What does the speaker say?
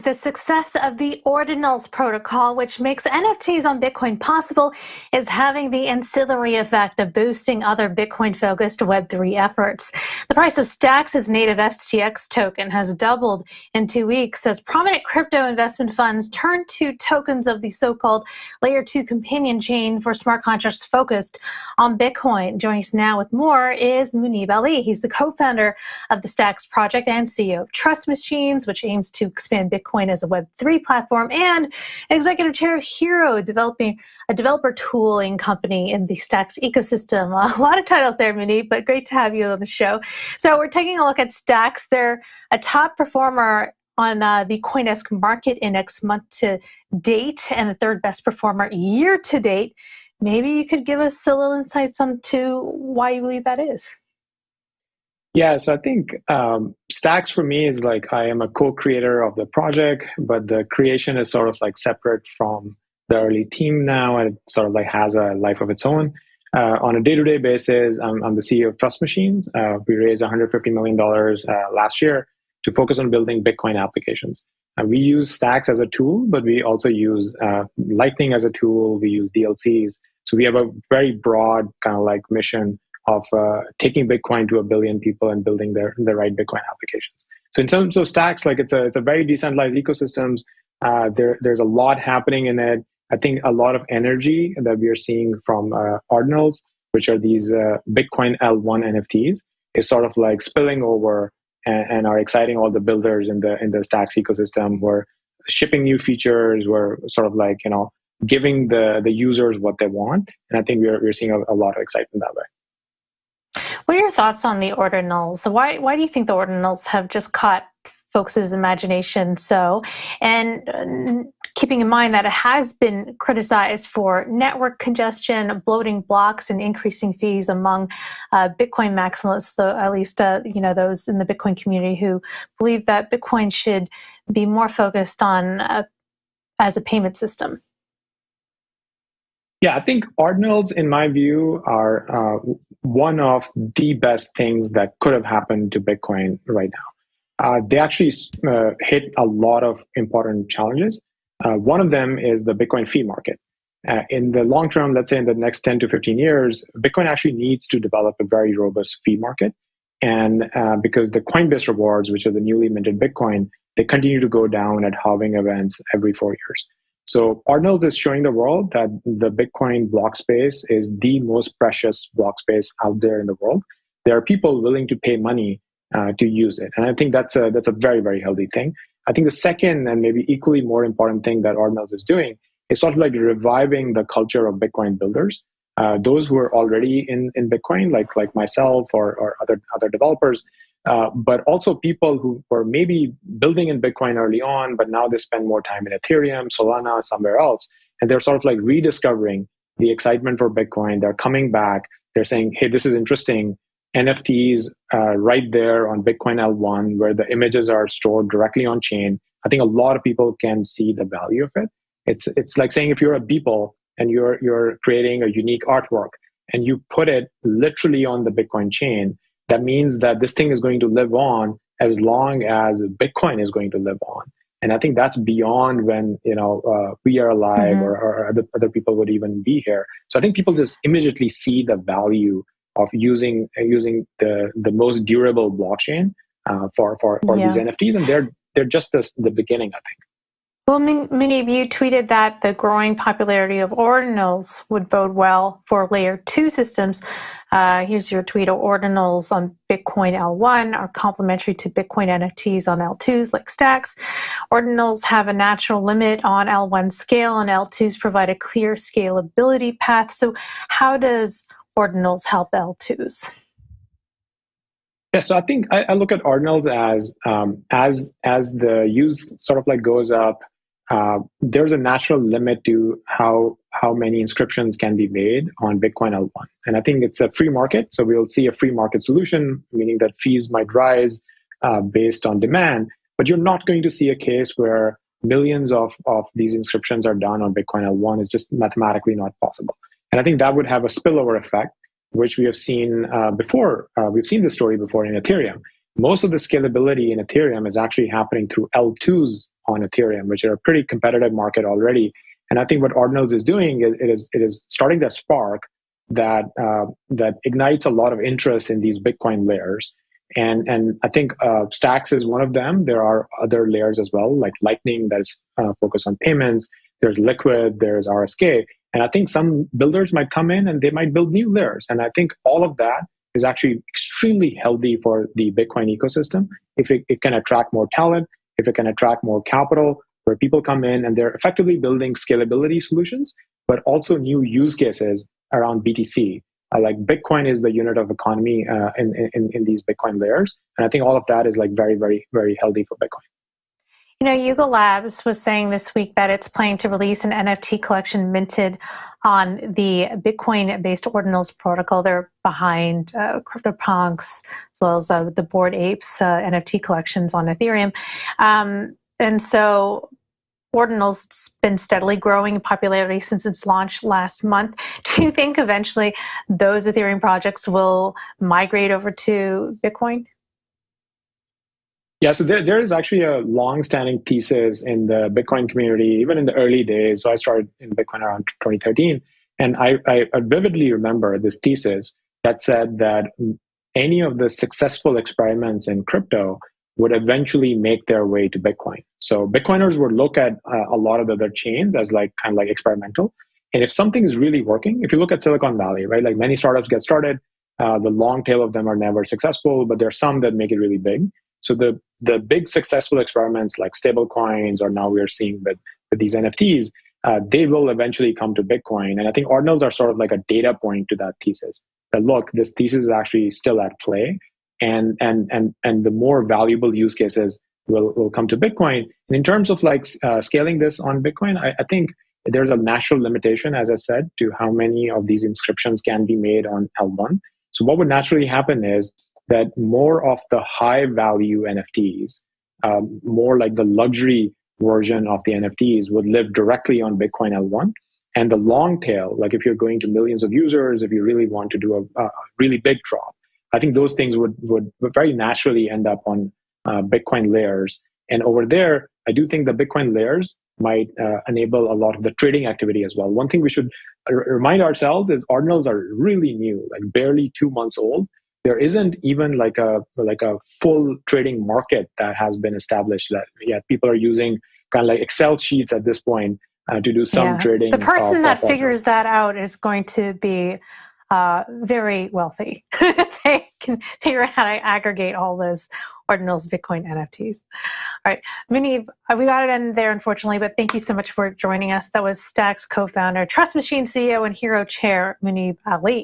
the success of the Ordinals protocol, which makes NFTs on Bitcoin possible, is having the ancillary effect of boosting other Bitcoin-focused Web3 efforts. The price of Stacks' native FTX token has doubled in 2 weeks as prominent crypto investment funds turn to tokens of the so-called Layer 2 companion chain for smart contracts focused on Bitcoin. Joining us now with more is Muneeb Ali. He's the co-founder of the Stacks project and CEO of Trust Machines, which aims to expand Bitcoin as a Web3 platform, and executive chair of Hero, developing a developer tooling company in the Stacks ecosystem. A lot of titles there, Muneeb, but great to have you on the show. So we're taking a look at Stacks. They're a top performer on the CoinDesk Market Index month to date and the third best performer year to date. Maybe you could give us a little insights onto why you believe that is. Yeah, so I think Stacks for me is like I am a co-creator of the project, but the creation is sort of like separate from the early team now, and it sort of like has a life of its own. On a day-to-day basis, I'm the CEO of Trust Machines. We raised $150 million last year to focus on building Bitcoin applications. We use Stacks as a tool, but we also use Lightning as a tool. We use DLCs. So we have a very broad kind of like mission of taking Bitcoin to 1 billion people and building the right Bitcoin applications. So in terms of Stacks, like it's a very decentralized ecosystems. There's a lot happening in it. I think a lot of energy that we are seeing from Ordinals, which are these Bitcoin L1 NFTs, is sort of like spilling over and are exciting all the builders in the Stacks ecosystem. We're shipping new features. We're sort of like giving the users what they want, and I think we're seeing a lot of excitement that way. What are your thoughts on the Ordinals? Why do you think the Ordinals have just caught folks' imagination so? And keeping in mind that it has been criticized for network congestion, bloating blocks, and increasing fees among Bitcoin maximalists, so at least those in the Bitcoin community who believe that Bitcoin should be more focused on as a payment system. Yeah, I think Ordinals, in my view, are one of the best things that could have happened to Bitcoin right now. They actually hit a lot of important challenges. One of them is the Bitcoin fee market. In the long term, let's say in the next 10 to 15 years, Bitcoin actually needs to develop a very robust fee market. And because the Coinbase rewards, which are the newly minted Bitcoin, they continue to go down at halving events every 4 years. So Ordinals is showing the world that the Bitcoin block space is the most precious block space out there in the world. There are people willing to pay money to use it. And I think that's a very, very healthy thing. I think the second and maybe equally more important thing that Ordinals is doing is sort of like reviving the culture of Bitcoin builders. Those who are already in Bitcoin, like myself or other developers, but also people who were maybe building in Bitcoin early on, but now they spend more time in Ethereum, Solana, somewhere else. And they're sort of like rediscovering the excitement for Bitcoin. They're coming back. They're saying, hey, this is interesting. NFTs right there on Bitcoin L1, where the images are stored directly on chain. I think a lot of people can see the value of it. It's like saying if you're a Beeple and you're creating a unique artwork and you put it literally on the Bitcoin chain, that means that this thing is going to live on as long as Bitcoin is going to live on. And I think that's beyond when we are alive, mm-hmm. or other people would even be here. So I think people just immediately see the value of using the most durable blockchain for these NFTs, and they're just the beginning, I think. Well, many of you tweeted that the growing popularity of Ordinals would bode well for Layer 2 systems. Here's your tweet. Ordinals on Bitcoin L1 are complementary to Bitcoin NFTs on L2s like Stacks. Ordinals have a natural limit on L1 scale, and L2s provide a clear scalability path. So how does Ordinals help L2s? Yeah, so I think I look at Ordinals as the use sort of like goes up. There's a natural limit to how many inscriptions can be made on Bitcoin L1. And I think it's a free market. So we'll see a free market solution, meaning that fees might rise based on demand. But you're not going to see a case where millions of these inscriptions are done on Bitcoin L1. It's just mathematically not possible. And I think that would have a spillover effect, which we have seen before. We've seen this story before in Ethereum. Most of the scalability in Ethereum is actually happening through L2s on Ethereum, which are a pretty competitive market already. And I think what Ordinals is doing is it is starting that spark that that ignites a lot of interest in these Bitcoin layers. And I think Stacks is one of them. There are other layers as well, like Lightning that's focused on payments. There's Liquid, there's RSK. And I think some builders might come in and they might build new layers. And I think all of that is actually extremely healthy for the Bitcoin ecosystem. If it can attract more talent, if it can attract more capital, where people come in and they're effectively building scalability solutions, but also new use cases around BTC. Like Bitcoin is the unit of economy in these Bitcoin layers. And I think all of that is like very, very, very healthy for Bitcoin. You know, Yuga Labs was saying this week that it's planning to release an NFT collection minted on the Bitcoin-based Ordinals protocol. They're behind CryptoPunks, as well as the Bored Apes NFT collections on Ethereum. And so Ordinals has been steadily growing in popularity since its launch last month. Do you think eventually those Ethereum projects will migrate over to Bitcoin? Yeah, so there is actually a long-standing thesis in the Bitcoin community, even in the early days. So I started in Bitcoin around 2013, and I vividly remember this thesis that said that any of the successful experiments in crypto would eventually make their way to Bitcoin. So Bitcoiners would look at a lot of the other chains as like kind of like experimental. And if something is really working, if you look at Silicon Valley, right, like many startups get started, the long tail of them are never successful, but there are some that make it really big. So the big successful experiments like stable coins, or now we're seeing with these NFTs, they will eventually come to Bitcoin. And I think Ordinals are sort of like a data point to that thesis. That look, this thesis is actually still at play, and the more valuable use cases will come to Bitcoin. And in terms of like scaling this on Bitcoin, I think there's a natural limitation, as I said, to how many of these inscriptions can be made on L1. So what would naturally happen is that more of the high value NFTs, more like the luxury version of the NFTs, would live directly on Bitcoin L1. And the long tail, like if you're going to millions of users, if you really want to do a really big drop, I think those things would very naturally end up on Bitcoin layers. And over there, I do think the Bitcoin layers might enable a lot of the trading activity as well. One thing we should remind ourselves is Ordinals are really new, like barely 2 months old. There isn't even like a full trading market that has been established that yet. People are using kind of like Excel sheets at this point to do some trading. The person that figures that out is going to be very wealthy. They can figure out how to aggregate all those Ordinals Bitcoin NFTs. All right, Muneeb, we got to end there, unfortunately, but thank you so much for joining us. That was Stacks co-founder, Trust Machine CEO, and Hero Chair, Muneeb Ali.